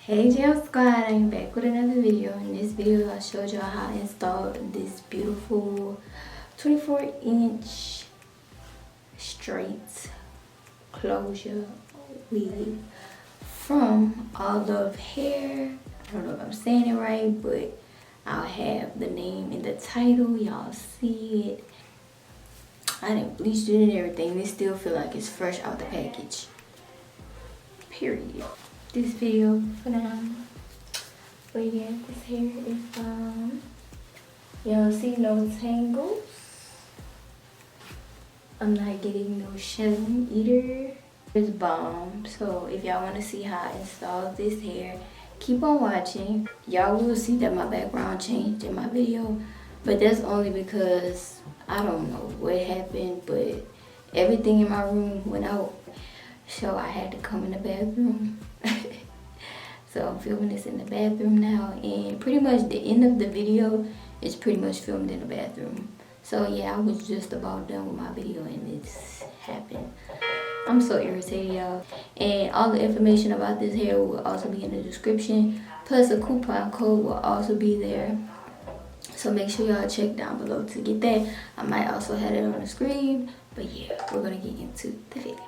Hey Gem Squad, I'm back with another video. In this video I showed y'all how to install this beautiful 24-inch straight closure wig from Allove hair. I don't know if I'm saying it right, but I'll have the name in the title. Y'all see it. I didn't bleach it and everything. This still feel like it's fresh out the package. Period. This video for now. But yeah, this hair is y'all see no tangles. I'm not getting no shedding either. It's bomb. So if y'all want to see how I install this hair, keep on watching. Y'all will see that my background changed in my video, but that's only because I don't know what happened, but everything in my room went out, so I had to come in the bathroom. So I'm filming this in the bathroom now, and pretty much the end of the video is pretty much filmed in the bathroom. So yeah, I was just about done with my video and this happened. I'm so irritated, y'all. And all the information about this hair will also be in the description, plus a coupon code will also be there. So make sure y'all check down below to get that. I might also have it on the screen, but yeah, we're gonna get into the video.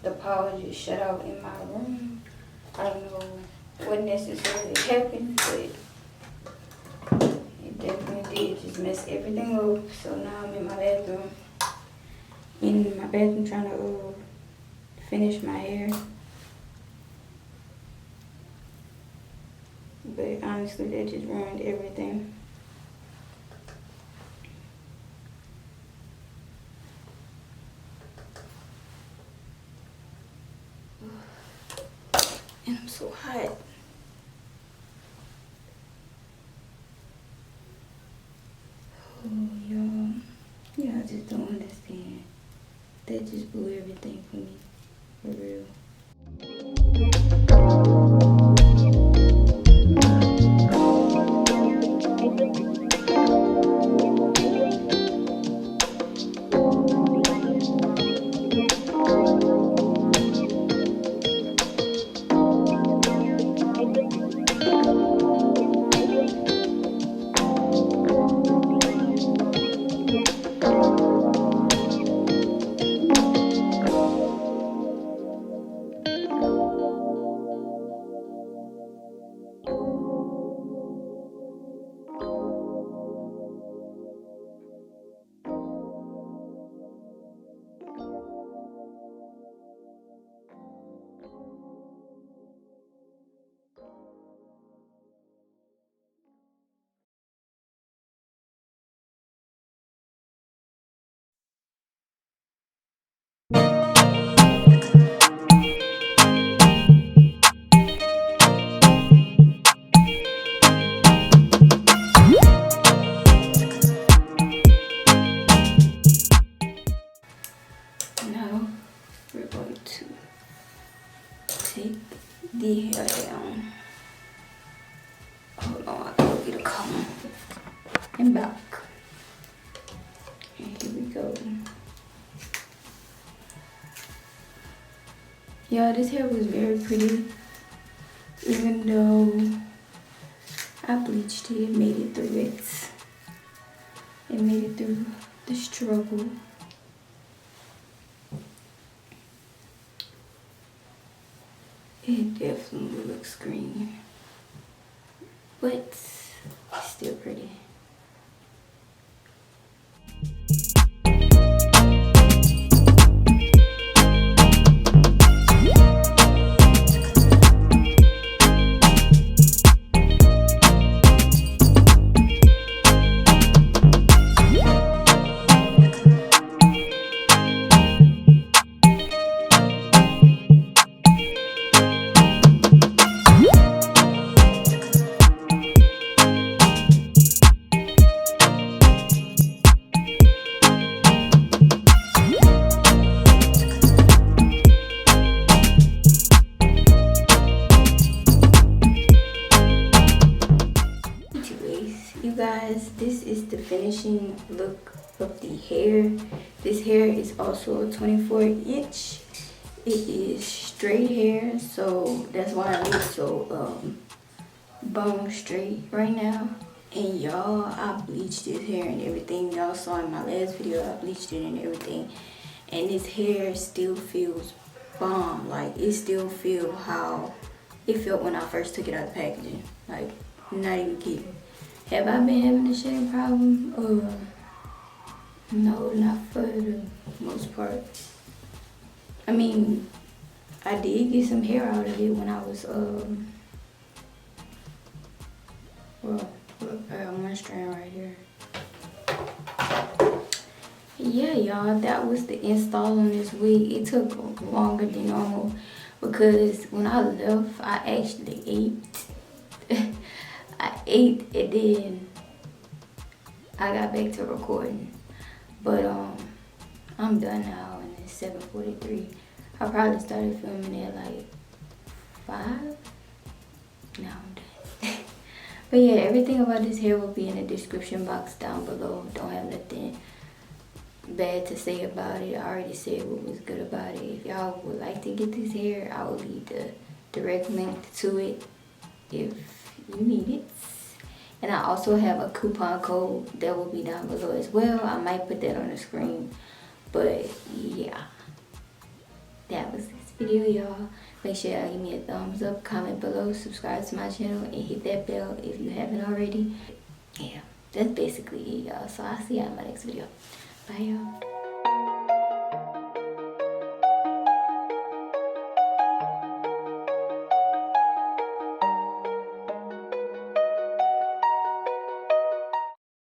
the power just shut out in my room. I don't know what necessarily happened, but it definitely did just mess everything up. So now I'm in my bathroom. Trying to finish my hair. But honestly, that just ruined everything. And I'm so hot. Oh, y'all just don't understand. That just blew everything for me, for real. Now we're going to take the hair down. Hold on, I gotta get a comb and back. And here we go. Yeah, this hair was very pretty. Even though I bleached it, made it through it. It made it through the struggle. It definitely looks green, but it's still pretty. You guys, this is the finishing look of the hair. This hair is also a 24-inch. It is straight hair, so that's why I look so bone straight right now. And y'all, I bleached this hair and everything. Y'all saw in my last video, I bleached it and everything. And this hair still feels bomb. Like, it still feels how it felt when I first took it out of the packaging. Like, not even kidding. Have I been having a shedding problem? No, not for the most part. I mean, I did get some hair out of it when I was, well, look, I got one strand right here. Yeah, y'all, that was the install on this wig. It took longer than normal because when I left, I actually ate. I ate and then I got back to recording. But I'm done now and it's 7:43. I probably started filming at like 5. Now I'm done. But yeah, everything about this hair will be in the description box down below. Don't have nothing bad to say about it. I already said what was good about it. If y'all would like to get this hair, I will leave the direct link to it if you need it. And I also have a coupon code that will be down below as well. I might put that on the screen. But yeah, that was it. video, y'all. Make sure y'all give me a thumbs up, comment below, subscribe to my channel, and hit that bell if you haven't already. Yeah, that's basically it, y'all. So I'll see y'all in my next video. Bye, y'all.